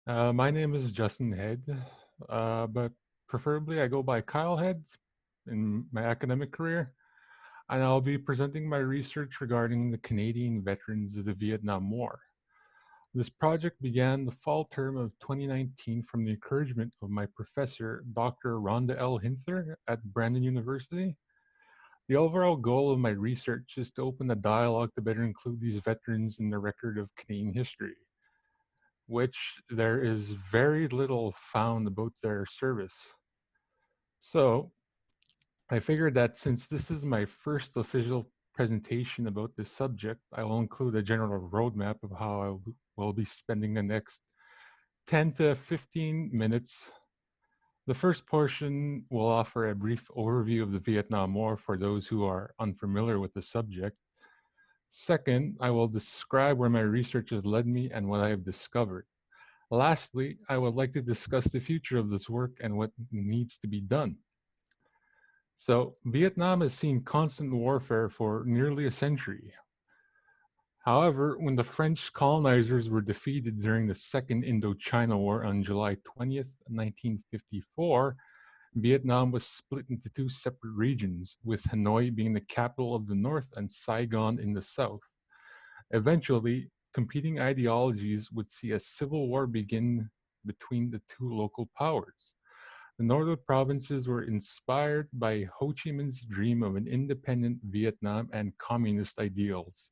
My name is Justin Head, but preferably I go by Kyle Head in my academic career, and I'll be presenting my research regarding the Canadian veterans of the Vietnam War. This project began the fall term of 2019 from the encouragement of my professor, Dr. Rhonda L. Hinther at Brandon University. The overall goal of my research is to open a dialogue to better include these veterans in the record of Canadian history, which there is very little found about their service. So I figured that since this is my first official presentation about this subject, I will include a general roadmap of how I will be spending the next 10 to 15 minutes. The first portion will offer a brief overview of the Vietnam War for those who are unfamiliar with the subject. Second, I will describe where my research has led me and what I have discovered. Lastly, I would like to discuss the future of this work and what needs to be done. So, Vietnam has seen constant warfare for nearly a century. However, when the French colonizers were defeated during the Second Indochina War on July 20th, 1954, Vietnam was split into two separate regions, with Hanoi being the capital of the north and Saigon in the south. Eventually, competing ideologies would see a civil war begin between the two local powers. The northern provinces were inspired by Ho Chi Minh's dream of an independent Vietnam and communist ideals,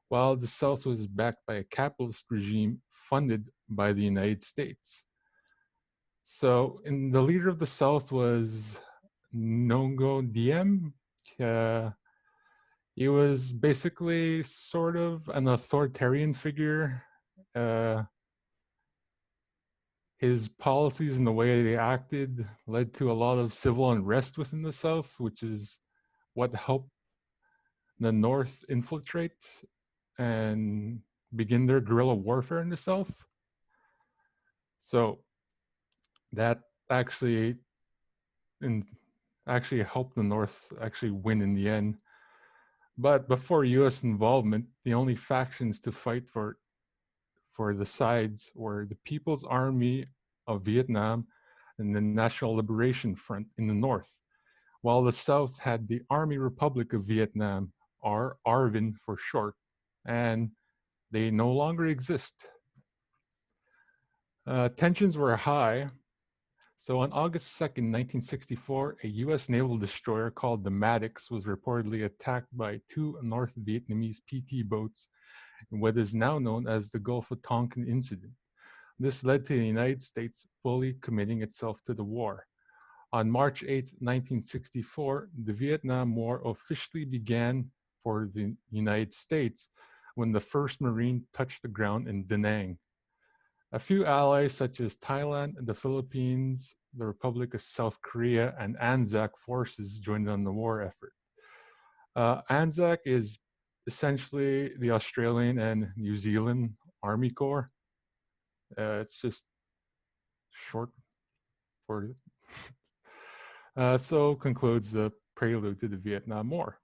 while the south was backed by a capitalist regime funded by the United States. So, the leader of the south was Nongo Diem. Uh, he was basically sort of an authoritarian figure. Uh, his policies and the way they acted led to a lot of civil unrest within the South, which is what helped the North infiltrate and begin their guerrilla warfare in the South. So that actually in, actually helped the North actually win in the end. But before U.S. involvement, the only factions to fight for the sides were the People's Army of Vietnam and the National Liberation Front in the north, while the south had the Army Republic of Vietnam, or ARVN for short, and they no longer exist. Tensions were high, so on August 2nd, 1964, a US naval destroyer called the Maddox was reportedly attacked by two North Vietnamese PT boats in what is now known as the Gulf of Tonkin incident. This led to the United States fully committing itself to the war. On March 8th, 1964, the Vietnam War officially began for the United States when the 1st Marine touched the ground in Da Nang. A few allies such as Thailand, the Philippines, the Republic of South Korea, and ANZAC forces joined on the war effort. ANZAC is essentially the Australian and New Zealand Army Corps. It's just short for so concludes the prelude to the Vietnam War.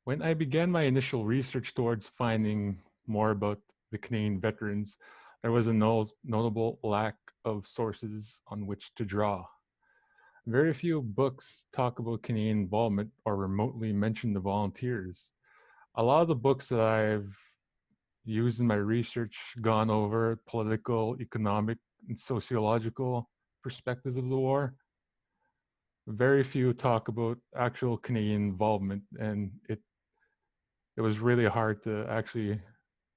When I began my initial research towards finding more about the Canadian veterans, there was a notable lack of sources on which to draw. Very few books talk about Canadian involvement or remotely mention the volunteers. A lot of the books that I've used in my research gone over political, economic, and sociological perspectives of the war. Very few talk about actual Canadian involvement, and it was really hard to actually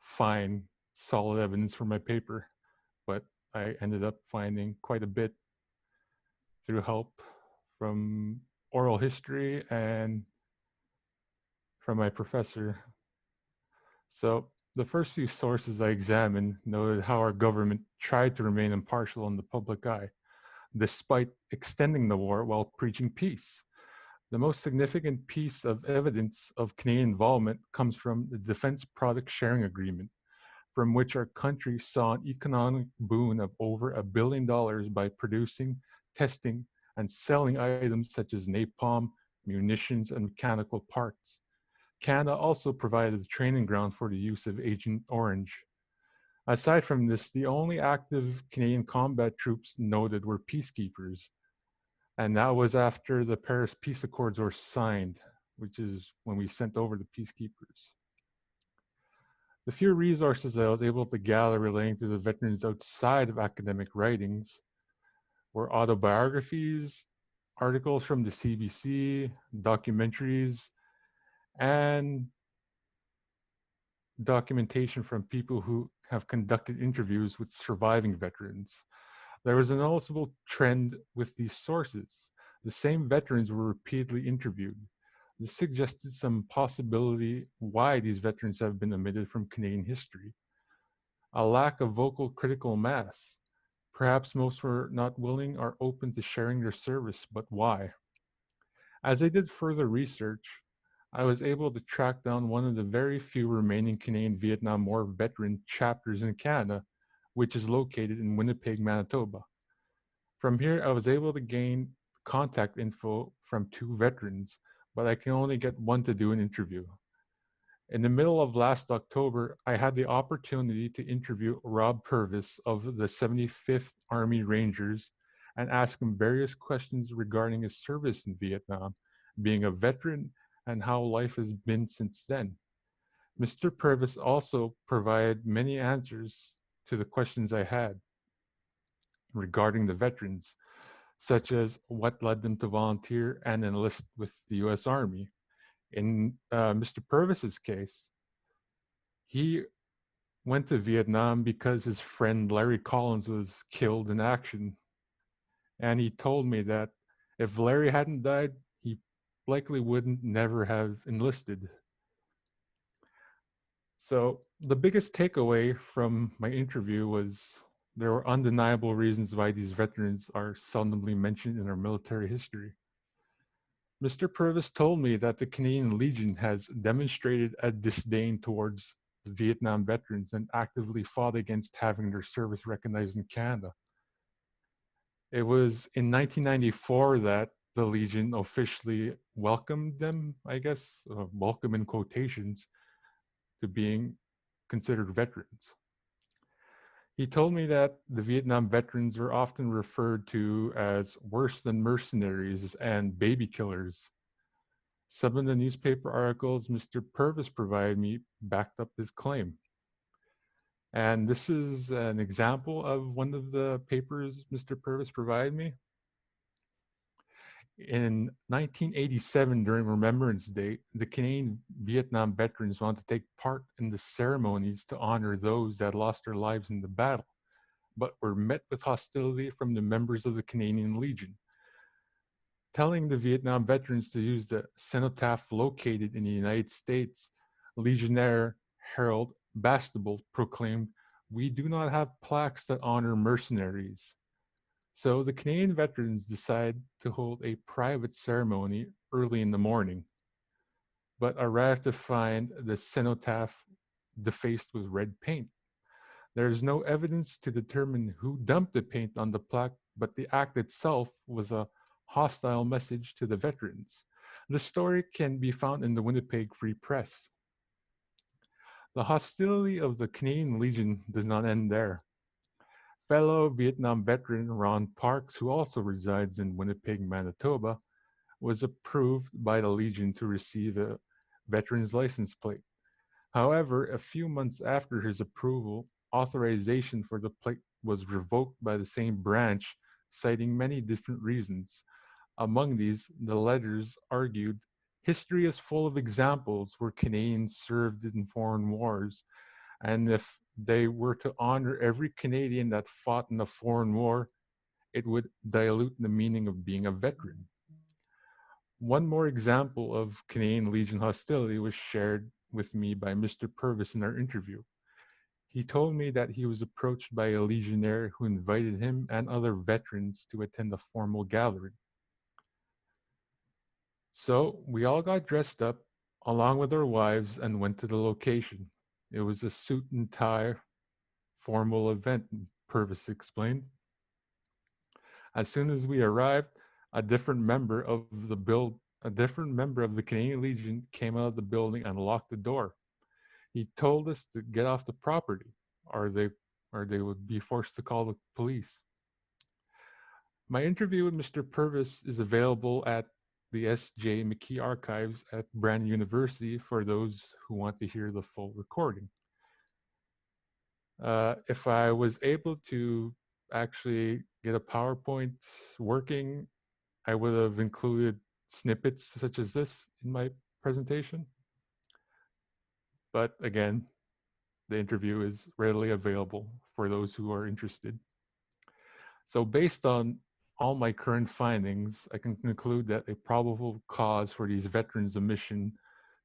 find solid evidence for my paper, but I ended up finding quite a bit through help from oral history and from my professor. So the first few sources I examined noted how our government tried to remain impartial in the public eye, despite extending the war while preaching peace. The most significant piece of evidence of Canadian involvement comes from the Defense Product Sharing Agreement, from which our country saw an economic boon of over $1 billion by producing, testing, and selling items such as napalm, munitions, and mechanical parts. Canada also provided a training ground for the use of Agent Orange. Aside from this, the only active Canadian combat troops noted were peacekeepers, and that was after the Paris Peace Accords were signed, which is when we sent over the peacekeepers. The few resources I was able to gather relating to the veterans outside of academic writings were autobiographies, articles from the CBC, documentaries, and documentation from people who have conducted interviews with surviving veterans. There was a noticeable trend with these sources. The same veterans were repeatedly interviewed. This suggested some possibility why these veterans have been omitted from Canadian history. A lack of vocal critical mass. Perhaps most were not willing or open to sharing their service, but why? As I did further research, I was able to track down one of the very few remaining Canadian Vietnam War veteran chapters in Canada, which is located in Winnipeg, Manitoba. From here, I was able to gain contact info from two veterans, but I can only get one to do an interview. In the middle of last October, I had the opportunity to interview Rob Purvis of the 75th Army Rangers and ask him various questions regarding his service in Vietnam, being a veteran, and how life has been since then. Mr. Purvis also provided many answers to the questions I had regarding the veterans, such as what led them to volunteer and enlist with the U.S. Army. In Mr. Purvis's case, he went to Vietnam because his friend Larry Collins was killed in action. And he told me that if Larry hadn't died, he likely wouldn't never have enlisted. So the biggest takeaway from my interview was there were undeniable reasons why these veterans are seldomly mentioned in our military history. Mr. Purvis told me that the Canadian Legion has demonstrated a disdain towards the Vietnam veterans and actively fought against having their service recognized in Canada. It was in 1994 that the Legion officially welcomed them, I guess, welcome in quotations, to being considered veterans. He told me that the Vietnam veterans are often referred to as worse than mercenaries and baby killers. Some of the newspaper articles Mr. Purvis provided me backed up his claim. And this is an example of one of the papers Mr. Purvis provided me. In 1987, during Remembrance Day, the Canadian Vietnam veterans wanted to take part in the ceremonies to honor those that lost their lives in the battle, but were met with hostility from the members of the Canadian Legion, telling the Vietnam veterans to use the cenotaph located in the United States. Legionnaire Harold Bastable proclaimed, "We do not have plaques that honor mercenaries." So the Canadian veterans decided to hold a private ceremony early in the morning, but arrived to find the cenotaph defaced with red paint. There is no evidence to determine who dumped the paint on the plaque, but the act itself was a hostile message to the veterans. The story can be found in the Winnipeg Free Press. The hostility of the Canadian Legion does not end there. Fellow Vietnam veteran Ron Parks, who also resides in Winnipeg, Manitoba, was approved by the Legion to receive a veteran's license plate. However, a few months after his approval, authorization for the plate was revoked by the same branch, citing many different reasons. Among these, the letters argued, "History is full of examples where Canadians served in foreign wars, and if they were to honor every Canadian that fought in a foreign war, it would dilute the meaning of being a veteran." One more example of Canadian Legion hostility was shared with me by Mr. Purvis in our interview. He told me that he was approached by a legionnaire who invited him and other veterans to attend a formal gathering. So we all got dressed up along with our wives and went to the location. It was a suit and tie formal event, Purvis explained. As soon as we arrived, a different member of the Canadian Legion came out of the building and locked the door. He told us to get off the property, or they or they would be forced to call the police. My interview with Mr. Purvis is available at the S.J. McKee Archives at Brandon University for those who want to hear the full recording. If I was able to actually get a PowerPoint working, I would have included snippets such as this in my presentation. But again, the interview is readily available for those who are interested. So based on all my current findings, I can conclude that a probable cause for these veterans' omission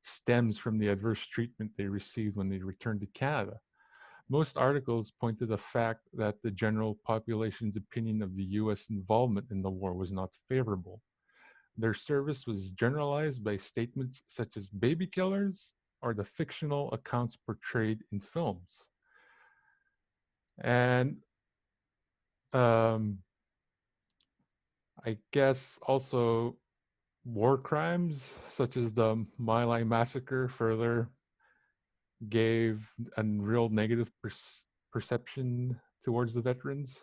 stems from the adverse treatment they received when they returned to Canada. Most articles point to the fact that the general population's opinion of the US involvement in the war was not favorable. Their service was generalized by statements such as baby killers or the fictional accounts portrayed in films. And I guess also war crimes such as the My Lai massacre further gave a real negative perception towards the veterans.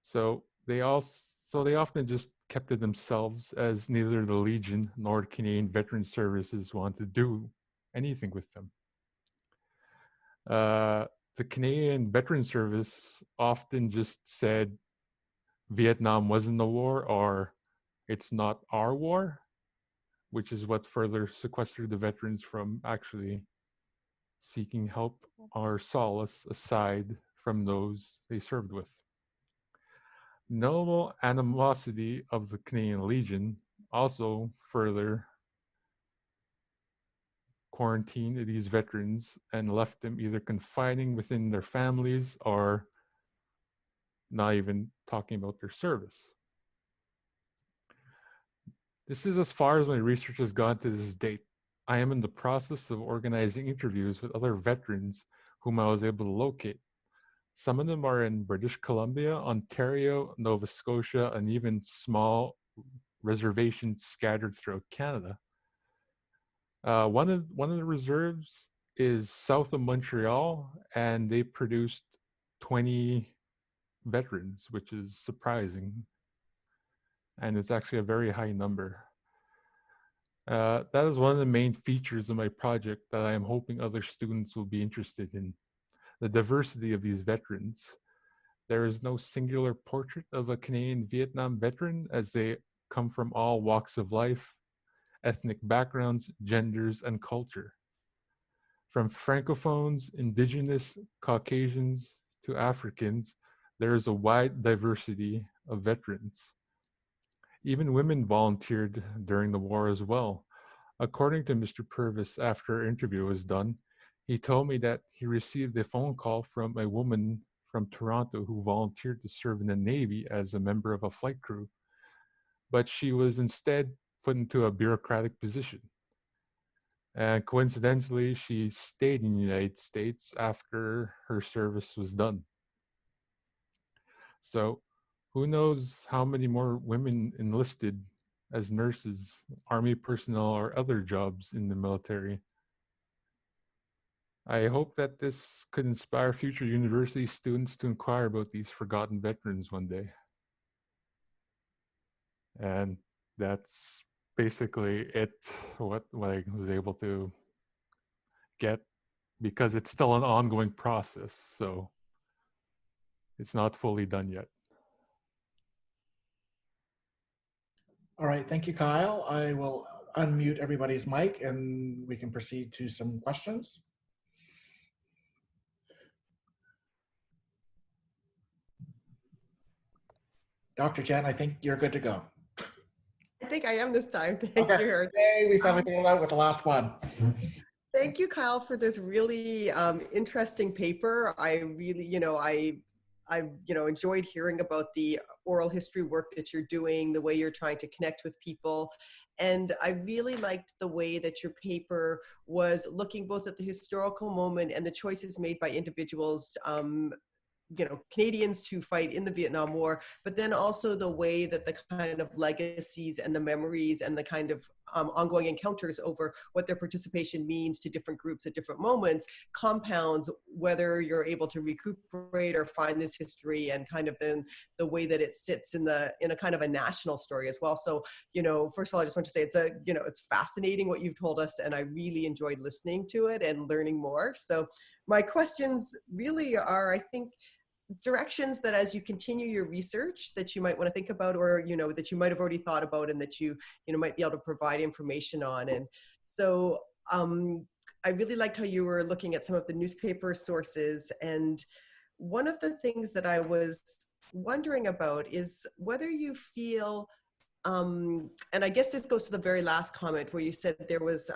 So they often just kept to themselves, as neither the Legion nor Canadian Veteran Services wanted to do anything with them. The Canadian Veteran Service often just said Vietnam wasn't the war, or it's not our war, which is what further sequestered the veterans from actually seeking help or solace aside from those they served with. Notable animosity of the Canadian Legion also further quarantined these veterans and left them either confining within their families or not even talking about their service. This is as far as my research has gone to this date. I am in the process of organizing interviews with other veterans whom I was able to locate. Some of them are in British Columbia, Ontario, Nova Scotia, and even small reservations scattered throughout Canada. One of the reserves is south of Montreal, and they produced 20 veterans, which is surprising. And it's actually a very high number. That is one of the main features of my project that I am hoping other students will be interested in. The diversity of these veterans. There is no singular portrait of a Canadian Vietnam veteran, as they come from all walks of life, ethnic backgrounds, genders, and culture. From Francophones, Indigenous, Caucasians, to Africans, there is a wide diversity of veterans. Even women volunteered during the war as well. According to Mr. Purvis, after our interview was done, he told me that he received a phone call from a woman from Toronto who volunteered to serve in the Navy as a member of a flight crew, but she was instead put into a bureaucratic position. And coincidentally, she stayed in the United States after her service was done. So who knows how many more women enlisted as nurses, army personnel, or other jobs in the military. I hope that this could inspire future university students to inquire about these forgotten veterans one day. And that's basically it, what I was able to get, because it's still an ongoing process, so it's not fully done yet. All right, thank you, Kyle. I will unmute everybody's mic and we can proceed to some questions. Dr. Jen, I think you're good to go. I think I am this time. Thank you, Harrison. Yay, we finally figured it out with the last one. Thank you, Kyle, for this really interesting paper. I really, I enjoyed hearing about the oral history work that you're doing, the way you're trying to connect with people. And I really liked the way that your paper was looking both at the historical moment and the choices made by individuals Canadians to fight in the Vietnam War, but then also the way that the kind of legacies and the memories and the kind of ongoing encounters over what their participation means to different groups at different moments compounds whether you're able to recuperate or find this history, and kind of then the way that it sits in a kind of a national story as well. So, first of all, I just want to say it's fascinating what you've told us, and I really enjoyed listening to it and learning more. So my questions really are, I think, directions that as you continue your research that you might want to think about, or that you might have already thought about, and that you might be able to provide information on. And so I really liked how you were looking at some of the newspaper sources, and one of the things that I was wondering about is whether you feel and I guess this goes to the very last comment where you said there was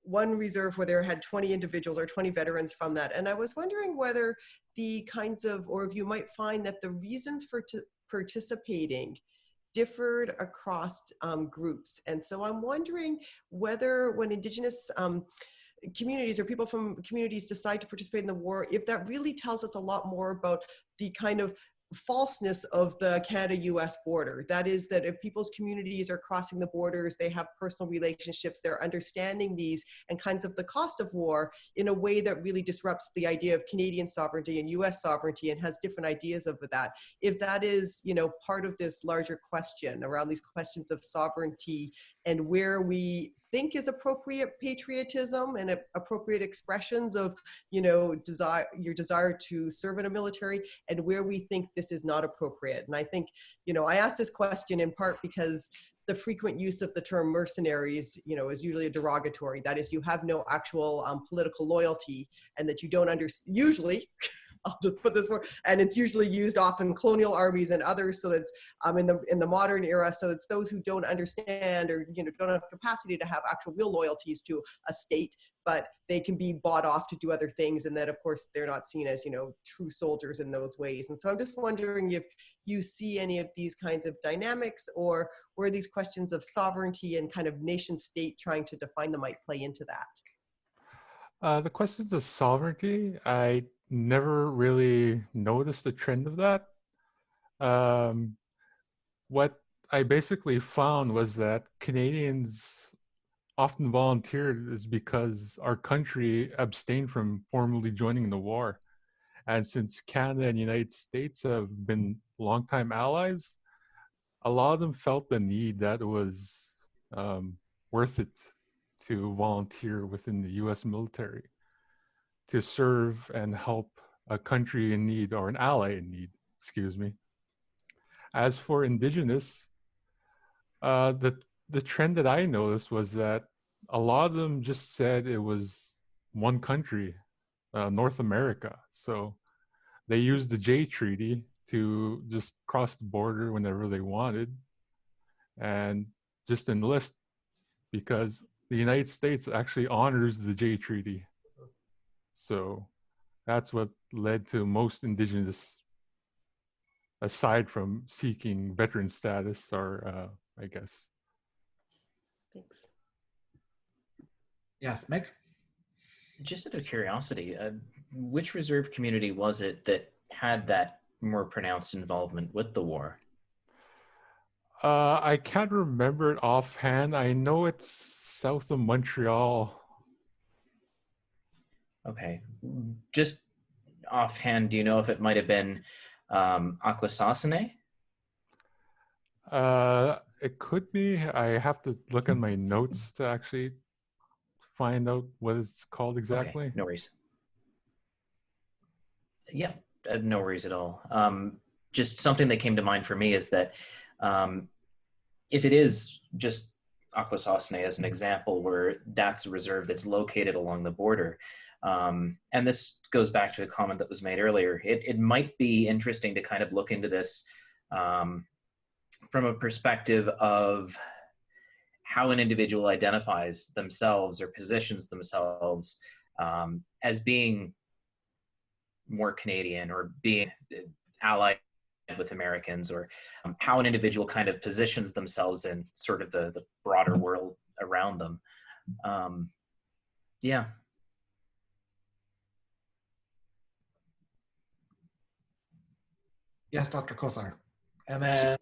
one reserve where there had 20 individuals or 20 veterans from that. And I was wondering whether the kinds of, or if you might find that the reasons for participating differed across groups. And so I'm wondering whether when Indigenous communities or people from communities decide to participate in the war, if that really tells us a lot more about the kind of falseness of the Canada-US border. That is, that if people's communities are crossing the borders, they have personal relationships, they're understanding these and kinds of the cost of war in a way that really disrupts the idea of Canadian sovereignty and US sovereignty, and has different ideas of that. If that is, part of this larger question around these questions of sovereignty and where we think is appropriate patriotism and appropriate expressions of, your desire to serve in a military, and where we think this is not appropriate. And I think, I asked this question in part because the frequent use of the term mercenaries, is usually a derogatory. That is, you have no actual political loyalty, and that you don't usually, I'll just put this for, and it's usually used often in colonial armies and others. So it's in the modern era. So it's those who don't understand or don't have capacity to have actual real loyalties to a state, but they can be bought off to do other things, and that of course they're not seen as true soldiers in those ways. And so I'm just wondering if you see any of these kinds of dynamics, or where these questions of sovereignty and kind of nation state trying to define them might play into that. The questions of sovereignty, I never really noticed the trend of that. What I basically found was that Canadians often volunteered is because our country abstained from formally joining the war. And since Canada and the United States have been longtime allies, a lot of them felt the need that it was worth it to volunteer within the US military, to serve and help a country in need, or an ally in need, excuse me. As for Indigenous, the trend that I noticed was that a lot of them just said it was one country, North America. So they used the Jay Treaty to just cross the border whenever they wanted and just enlist, because the United States actually honors the Jay Treaty. So that's what led to most Indigenous, aside from seeking veteran status, or I guess. Thanks. Yes, Mick? Just out of curiosity, which reserve community was it that had that more pronounced involvement with the war? I can't remember it offhand. I know it's south of Montreal. Okay. Just offhand, do you know if it might have been Akwesasne? It could be. I have to look at my notes to actually find out what it's called exactly. Okay, no worries. Yeah, no worries at all. Just something that came to mind for me is that if it is just Akwesasne as an example, where that's a reserve that's located along the border, and this goes back to a comment that was made earlier, it might be interesting to kind of look into this from a perspective of how an individual identifies themselves or positions themselves as being more Canadian or being allied with Americans, or how an individual kind of positions themselves in sort of the broader world around them. Yeah. Yes, Dr. Kosar. And then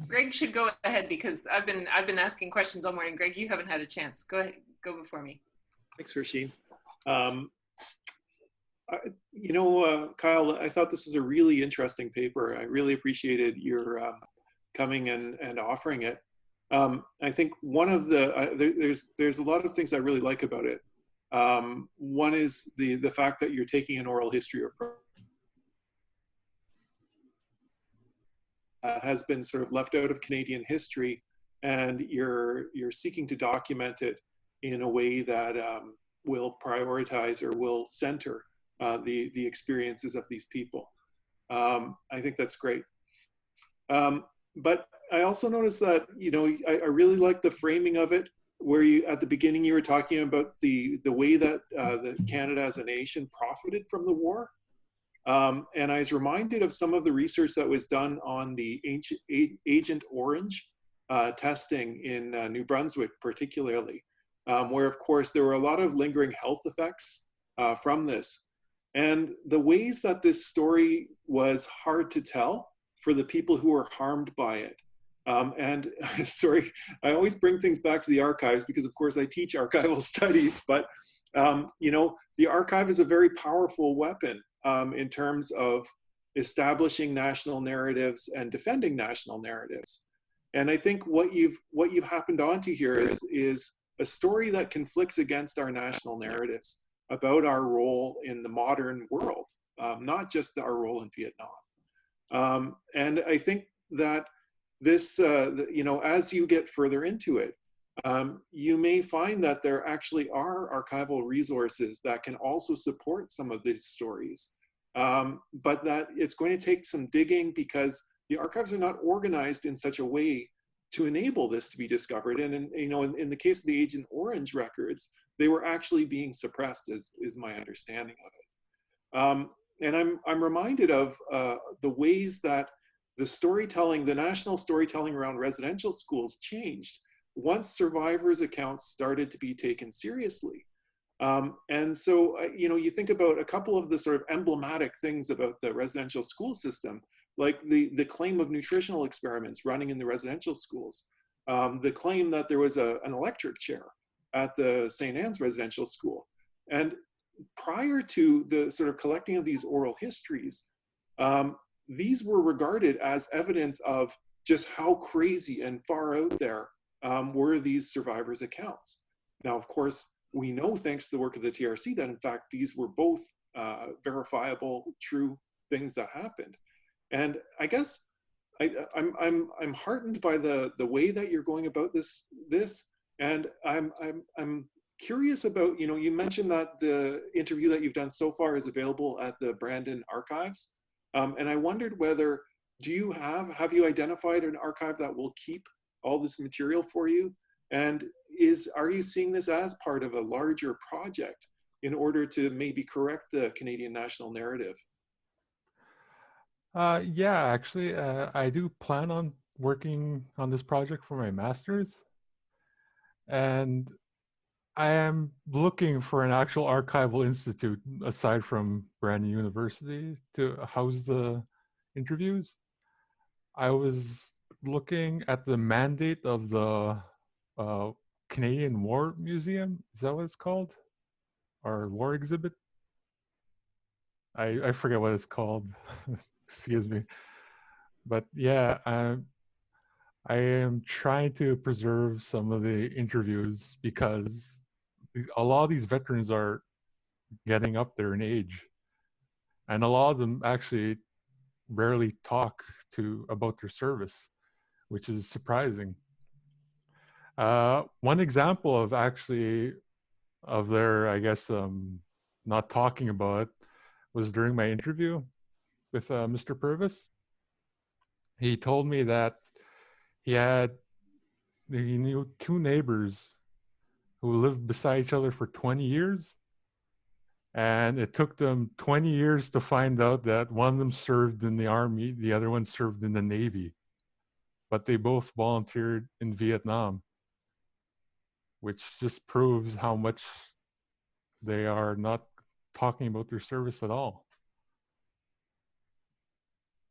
Greg should go ahead because I've been asking questions all morning. Greg, you haven't had a chance. Go ahead, go before me. Thanks, Rasheen. Kyle, I thought this was a really interesting paper. I really appreciated your coming and offering it. I think one of the there's a lot of things I really like about it. One is the fact that you're taking an oral history approach. Has been sort of left out of Canadian history, and you're seeking to document it in a way that will prioritize or will center the experiences of these people. I think that's great. But I also noticed that, you know, I really like the framing of it, where you at the beginning you were talking about the way that Canada as a nation profited from the war. And I was reminded of some of the research that was done on the Agent Orange testing in New Brunswick, particularly, where, of course, there were a lot of lingering health effects from this. And the ways that this story was hard to tell for the people who were harmed by it. And sorry, I always bring things back to the archives because, of course, I teach archival studies, but you know, the archive is a very powerful weapon in terms of establishing national narratives and defending national narratives. And I think what you've happened onto here is a story that conflicts against our national narratives about our role in the modern world, not just our role in Vietnam. And I think that this, you know, as you get further into it, you may find that there actually are archival resources that can also support some of these stories, but that it's going to take some digging because the archives are not organized in such a way to enable this to be discovered. And you know, in the case of the Agent Orange records, they were actually being suppressed, is my understanding of it. And I'm reminded of the ways that the storytelling, the national storytelling around residential schools changed once survivors' accounts started to be taken seriously. And so, you know, you think about a couple of the sort of emblematic things about the residential school system, like the claim of nutritional experiments running in the residential schools, the claim that there was an electric chair at the St. Anne's residential school. And prior to the sort of collecting of these oral histories, these were regarded as evidence of just how crazy and far out there were these survivors' accounts. Now, of course, we know, thanks to the work of the TRC, that in fact these were both verifiable, true things that happened. And I guess I'm heartened by the way that you're going about this, and I'm curious about, you know, you mentioned that the interview that you've done so far is available at the Brandon Archives, and I wondered whether have you identified an archive that will keep all this material for you? And are you seeing this as part of a larger project in order to maybe correct the Canadian national narrative? Yeah, actually, I do plan on working on this project for my master's. And I am looking for an actual archival institute aside from Brandon University to house the interviews. I was looking at the mandate of the Canadian War Museum. Is that what it's called? Or war exhibit? I forget what it's called. Excuse me. But yeah, I am trying to preserve some of the interviews because a lot of these veterans are getting up there in age. And a lot of them actually rarely talk about their service, which is surprising. One example of their, I guess, not talking about it was during my interview with Mr. Purvis. He told me that he knew two neighbors who lived beside each other for 20 years. And it took them 20 years to find out that one of them served in the Army, the other one served in the Navy. But they both volunteered in Vietnam, which just proves how much they are not talking about their service at all.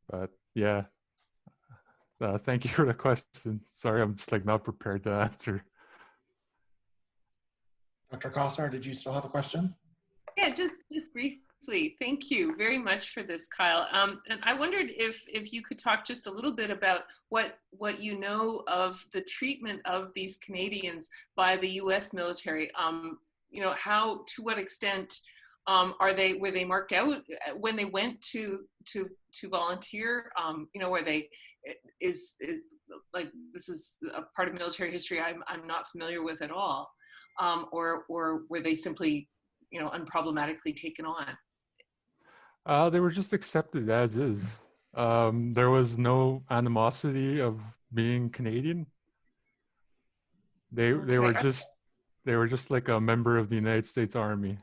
But yeah, thank you for the question. Sorry, I'm just like not prepared to answer. Dr. Kossar, did you still have a question? Yeah, just briefly. Thank you very much for this, Kyle. And I wondered if you could talk just a little bit about what you know of the treatment of these Canadians by the U.S. military. You know, how, to what extent were they marked out when they went to volunteer? You know, were they is like, this is a part of military history I'm not familiar with at all, or were they simply, you know, unproblematically taken on? They were just accepted as is. There was no animosity of being Canadian. They Okay. were just like a member of the United States Army.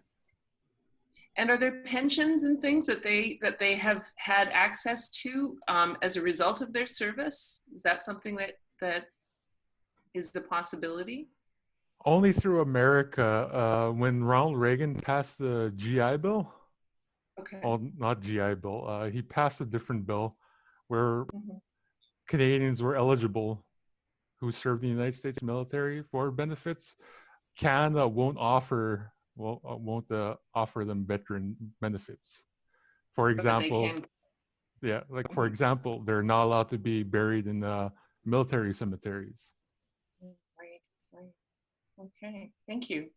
And are there pensions and things that they have had access to as a result of their service? Is that something that is the possibility? Only through America. When Ronald Reagan passed the GI Bill, Okay. well, not GI Bill, he passed a different bill where Mhm. Canadians were eligible who served in the United States military for benefits. Canada won't offer them veteran benefits. For But they example, can. yeah, like for example, they're not allowed to be buried in military cemeteries. Right. Okay. Thank you.